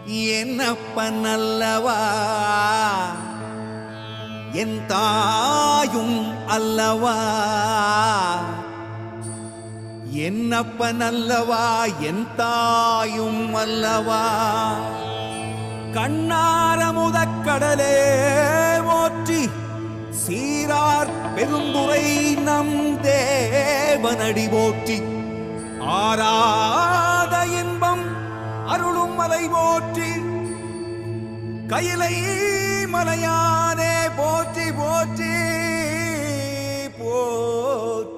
என்னப்பன் அல்லவா என் தாயும் அல்லவா என்னப்பன் அல்லவா என் தாயும் அல்லவா கண்ணார முதக்கடலே போற்றி சீரார் பெருந்துரை நம் தேவனடி போற்றி ஆராத இன்பம் அருளும் மலை போற்றி கையிலை மலையானே போற்றி போற்றி போற்றி